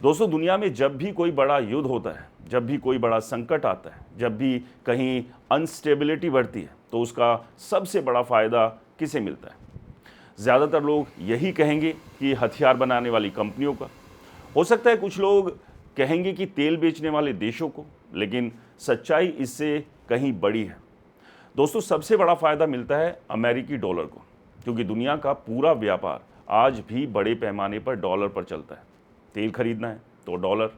दोस्तों, दुनिया में जब भी कोई बड़ा युद्ध होता है, जब भी कोई बड़ा संकट आता है, जब भी कहीं अनस्टेबिलिटी बढ़ती है, तो उसका सबसे बड़ा फ़ायदा किसे मिलता है? ज़्यादातर लोग यही कहेंगे कि हथियार बनाने वाली कंपनियों का। हो सकता है कुछ लोग कहेंगे कि तेल बेचने वाले देशों को, लेकिन सच्चाई इससे कहीं बड़ी है। दोस्तों, सबसे बड़ा फ़ायदा मिलता है अमेरिकी डॉलर को, क्योंकि दुनिया का पूरा व्यापार आज भी बड़े पैमाने पर डॉलर पर चलता है। तेल खरीदना है तो डॉलर,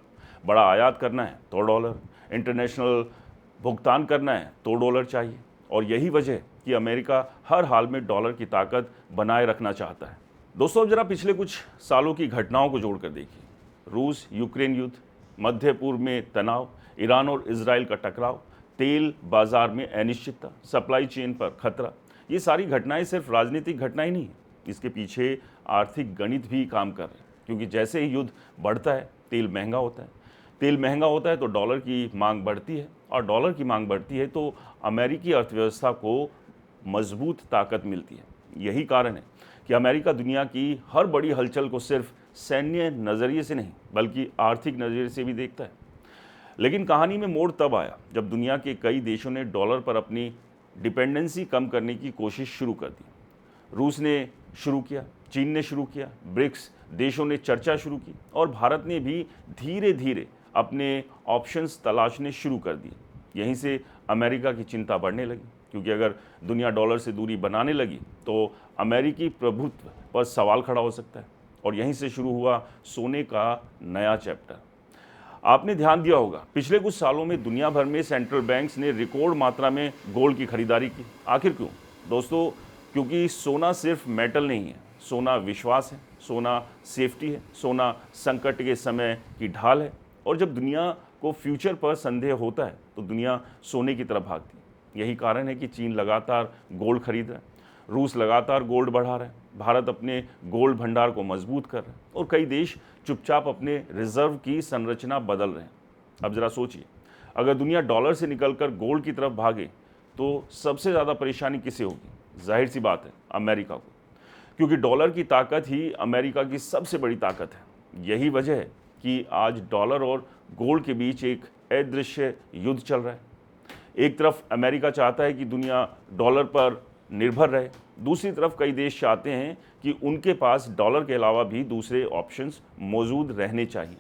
बड़ा आयात करना है तो डॉलर, इंटरनेशनल भुगतान करना है तो डॉलर चाहिए। और यही वजह है कि अमेरिका हर हाल में डॉलर की ताकत बनाए रखना चाहता है। दोस्तों, अब जरा पिछले कुछ सालों की घटनाओं को जोड़कर देखिए। रूस यूक्रेन युद्ध, मध्य पूर्व में तनाव, ईरान और इजराइल का टकराव, तेल बाजार में अनिश्चितता, सप्लाई चेन पर खतरा। ये सारी घटनाएं सिर्फ राजनीतिक घटनाएं नहीं हैं, इसके पीछे आर्थिक गणित भी काम कर रहे हैं। क्योंकि जैसे ही युद्ध बढ़ता है, तेल महंगा होता है, तेल महंगा होता है तो डॉलर की मांग बढ़ती है, और डॉलर की मांग बढ़ती है तो अमेरिकी अर्थव्यवस्था को मजबूत ताकत मिलती है। यही कारण है कि अमेरिका दुनिया की हर बड़ी हलचल को सिर्फ सैन्य नज़रिए से नहीं, बल्कि आर्थिक नज़रिए से भी देखता है। लेकिन कहानी में मोड़ तब आया जब दुनिया के कई देशों ने डॉलर पर अपनी डिपेंडेंसी कम करने की कोशिश शुरू कर दी। रूस ने शुरू किया, चीन ने शुरू किया, ब्रिक्स देशों ने चर्चा शुरू की, और भारत ने भी धीरे धीरे अपने ऑप्शंस तलाशने शुरू कर दिए। यहीं से अमेरिका की चिंता बढ़ने लगी, क्योंकि अगर दुनिया डॉलर से दूरी बनाने लगी तो अमेरिकी प्रभुत्व पर सवाल खड़ा हो सकता है। और यहीं से शुरू हुआ सोने का नया चैप्टर। आपने ध्यान दिया होगा, पिछले कुछ सालों में दुनिया भर में सेंट्रल बैंक्स ने रिकॉर्ड मात्रा में गोल्ड की खरीदारी की। आखिर क्यों? दोस्तों, क्योंकि सोना सिर्फ मेटल नहीं है, सोना विश्वास है, सोना सेफ्टी है, सोना संकट के समय की ढाल है। और जब दुनिया को फ्यूचर पर संदेह होता है तो दुनिया सोने की तरफ भागती है। यही कारण है कि चीन लगातार गोल्ड खरीद रहा है, रूस लगातार गोल्ड बढ़ा रहा है, भारत अपने गोल्ड भंडार को मजबूत कर रहा है, और कई देश चुपचाप अपने रिजर्व की संरचना बदल रहे हैं। अब जरा सोचिए, अगर दुनिया डॉलर से निकलकर गोल्ड की तरफ भागे तो सबसे ज़्यादा परेशानी किसे होगी? जाहिर सी बात है, अमेरिका को, क्योंकि डॉलर की ताकत ही अमेरिका की सबसे बड़ी ताकत है। यही वजह है कि आज डॉलर और गोल्ड के बीच एक अदृश्य युद्ध चल रहा है। एक तरफ अमेरिका चाहता है कि दुनिया डॉलर पर निर्भर रहे, दूसरी तरफ कई देश चाहते हैं कि उनके पास डॉलर के अलावा भी दूसरे ऑप्शंस मौजूद रहने चाहिए।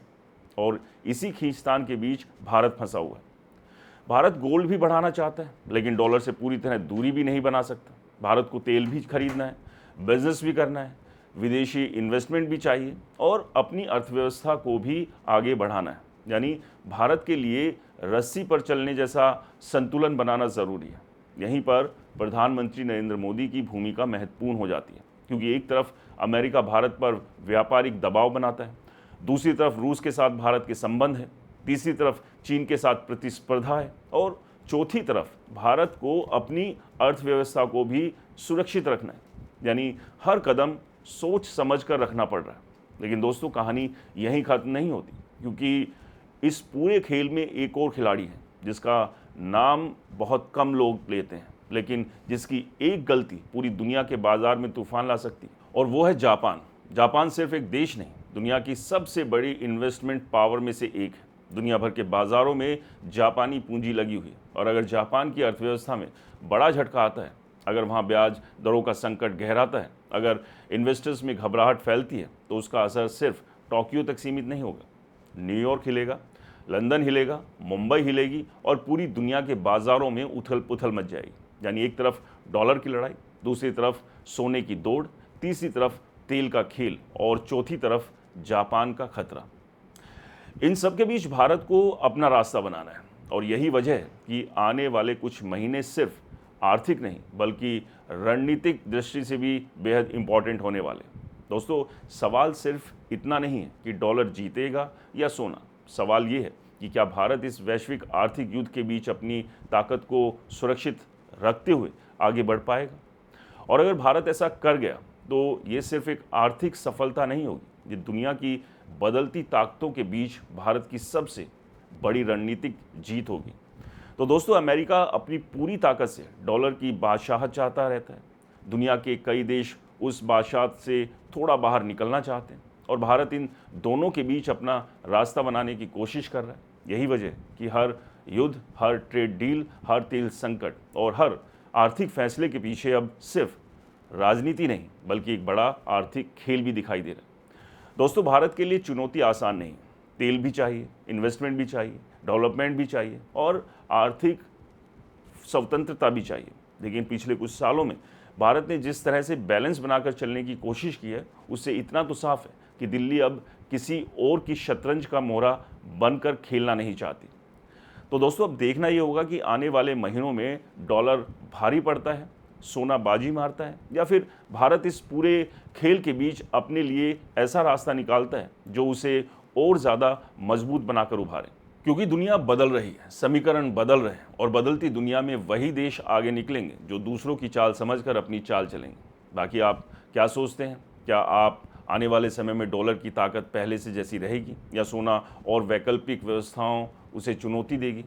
और इसी खींचतान के बीच भारत फंसा हुआ है। भारत गोल्ड भी बढ़ाना चाहता है, लेकिन डॉलर से पूरी तरह दूरी भी नहीं बना सकता। भारत को तेल भी खरीदना है, बिजनेस भी करना है, विदेशी इन्वेस्टमेंट भी चाहिए, और अपनी अर्थव्यवस्था को भी आगे बढ़ाना है। यानी भारत के लिए रस्सी पर चलने जैसा संतुलन बनाना ज़रूरी है। यहीं पर प्रधानमंत्री नरेंद्र मोदी की भूमिका महत्वपूर्ण हो जाती है, क्योंकि एक तरफ अमेरिका भारत पर व्यापारिक दबाव बनाता है, दूसरी तरफ रूस के साथ भारत के संबंध है, तीसरी तरफ चीन के साथ प्रतिस्पर्धा है, और चौथी तरफ भारत को अपनी अर्थव्यवस्था को भी सुरक्षित रखना है। यानी हर कदम सोच समझ कर रखना पड़ रहा है। लेकिन दोस्तों, कहानी यहीं खत्म नहीं होती, क्योंकि इस पूरे खेल में एक और खिलाड़ी है जिसका नाम बहुत कम लोग लेते हैं, लेकिन जिसकी एक गलती पूरी दुनिया के बाजार में तूफान ला सकती है, और वो है जापान। जापान सिर्फ एक देश नहीं, दुनिया की सबसे बड़ी इन्वेस्टमेंट पावर में से एक है। दुनिया भर के बाज़ारों में जापानी पूंजी लगी हुई है, और अगर जापान की अर्थव्यवस्था में बड़ा झटका आता है, अगर वहाँ ब्याज दरों का संकट गहराता है, अगर इन्वेस्टर्स में घबराहट फैलती है, तो उसका असर सिर्फ टोक्यो तक सीमित नहीं होगा। न्यूयॉर्क हिलेगा, लंदन हिलेगा, मुंबई हिलेगी, और पूरी दुनिया के बाज़ारों में उथल पुथल मच जाएगी। यानी एक तरफ डॉलर की लड़ाई, दूसरी तरफ सोने की दौड़, तीसरी तरफ तेल का खेल, और चौथी तरफ जापान का खतरा। इन सब के बीच भारत को अपना रास्ता बनाना है, और यही वजह है कि आने वाले कुछ महीने सिर्फ आर्थिक नहीं, बल्कि रणनीतिक दृष्टि से भी बेहद इम्पॉर्टेंट होने वाले। दोस्तों, सवाल सिर्फ इतना नहीं है कि डॉलर जीतेगा या सोना। सवाल ये है कि क्या भारत इस वैश्विक आर्थिक युद्ध के बीच अपनी ताकत को सुरक्षित रखते हुए आगे बढ़ पाएगा। और अगर भारत ऐसा कर गया तो ये सिर्फ एक आर्थिक सफलता नहीं होगी, ये दुनिया की बदलती ताकतों के बीच भारत की सबसे बड़ी रणनीतिक जीत होगी। तो दोस्तों, अमेरिका अपनी पूरी ताकत से डॉलर की बादशाहत चाहता रहता है। दुनिया के कई देश उस बादशाहत से थोड़ा बाहर निकलना चाहते हैं, और भारत इन दोनों के बीच अपना रास्ता बनाने की कोशिश कर रहा है। यही वजह है कि हर युद्ध, हर ट्रेड डील, हर तेल संकट और हर आर्थिक फैसले के पीछे अब सिर्फ राजनीति नहीं बल्कि एक बड़ा आर्थिक खेल भी दिखाई दे रहा है। दोस्तों, भारत के लिए चुनौती आसान नहीं। तेल भी चाहिए, इन्वेस्टमेंट भी चाहिए, डेवलपमेंट भी चाहिए और आर्थिक स्वतंत्रता भी चाहिए। लेकिन पिछले कुछ सालों में भारत ने जिस तरह से बैलेंस बनाकर चलने की कोशिश की है, उससे इतना तो साफ है कि दिल्ली अब किसी और की शतरंज का मोहरा बनकर खेलना नहीं चाहती। तो दोस्तों, अब देखना ये होगा कि आने वाले महीनों में डॉलर भारी पड़ता है, सोना बाजी मारता है, या फिर भारत इस पूरे खेल के बीच अपने लिए ऐसा रास्ता निकालता है जो उसे और ज़्यादा मजबूत बनाकर उभारे। क्योंकि दुनिया बदल रही है, समीकरण बदल रहे हैं और बदलती दुनिया में वही देश आगे निकलेंगे जो दूसरों की चाल समझकर अपनी चाल चलेंगे। बाकी आप क्या सोचते हैं? क्या आप आने वाले समय में डॉलर की ताकत पहले से जैसी रहेगी या सोना और वैकल्पिक व्यवस्थाओं उसे चुनौती देगी?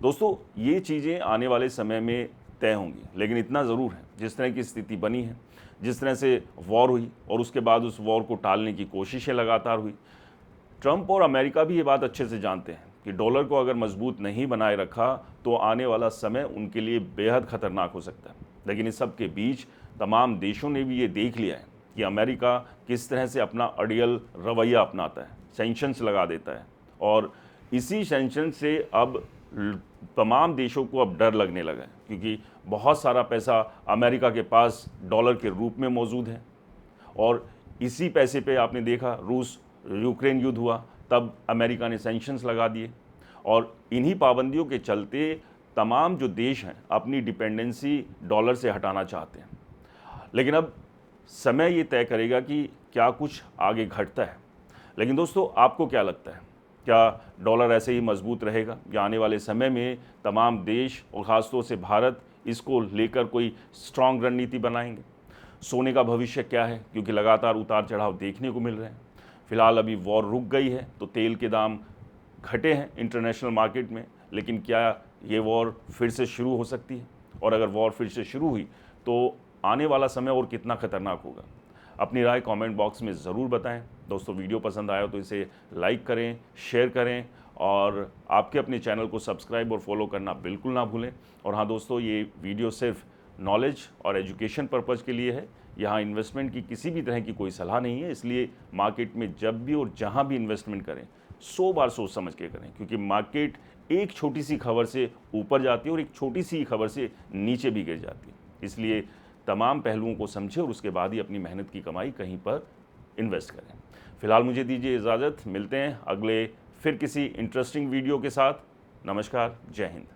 दोस्तों, ये चीज़ें आने वाले समय में तय होंगी, लेकिन इतना ज़रूर है जिस तरह की स्थिति बनी है, जिस तरह से वॉर हुई और उसके बाद उस वॉर को टालने की कोशिशें लगातार हुई, ट्रंप और अमेरिका भी ये बात अच्छे से जानते हैं कि डॉलर को अगर मजबूत नहीं बनाए रखा तो आने वाला समय उनके लिए बेहद खतरनाक हो सकता है। लेकिन इस सब के बीच तमाम देशों ने भी ये देख लिया है कि अमेरिका किस तरह से अपना अड़ियल रवैया अपनाता है, सैंक्शंस लगा देता है, और इसी सैंक्शन से अब तमाम देशों को अब डर लगने लगा है क्योंकि बहुत सारा पैसा अमेरिका के पास डॉलर के रूप में मौजूद है। और इसी पैसे पे आपने देखा रूस यूक्रेन युद्ध हुआ, तब अमेरिका ने सैंक्शंस लगा दिए, और इन्हीं पाबंदियों के चलते तमाम जो देश हैं अपनी डिपेंडेंसी डॉलर से हटाना चाहते हैं। लेकिन अब समय ये तय करेगा कि क्या कुछ आगे घटता है। लेकिन दोस्तों, आपको क्या लगता है? क्या डॉलर ऐसे ही मजबूत रहेगा या आने वाले समय में तमाम देश और ख़ासतौर से भारत इसको लेकर कोई स्ट्रॉन्ग रणनीति बनाएंगे? सोने का भविष्य क्या है? क्योंकि लगातार उतार चढ़ाव देखने को मिल रहे हैं। फिलहाल अभी वॉर रुक गई है तो तेल के दाम घटे हैं इंटरनेशनल मार्केट में, लेकिन क्या ये वॉर फिर से शुरू हो सकती है? और अगर वॉर फिर से शुरू हुई तो आने वाला समय और कितना खतरनाक होगा? अपनी राय कमेंट बॉक्स में ज़रूर बताएं। दोस्तों, वीडियो पसंद आया तो इसे लाइक करें, शेयर करें और आपके अपने चैनल को सब्सक्राइब और फॉलो करना बिल्कुल ना भूलें। और हाँ दोस्तों, ये वीडियो सिर्फ नॉलेज और एजुकेशन पर्पज़ के लिए है। यहाँ इन्वेस्टमेंट की किसी भी तरह की कोई सलाह नहीं है, इसलिए मार्केट में जब भी और जहाँ भी इन्वेस्टमेंट करें 100 बार सोच समझ के करें, क्योंकि मार्केट एक छोटी सी खबर से ऊपर जाती है और एक छोटी सी खबर से नीचे भी गिर जाती है। इसलिए तमाम पहलुओं को समझें और उसके बाद ही अपनी मेहनत की कमाई कहीं पर इन्वेस्ट करें। फिलहाल मुझे दीजिए इजाज़त, मिलते हैं अगले फिर किसी इंटरेस्टिंग वीडियो के साथ। नमस्कार, जय हिंद।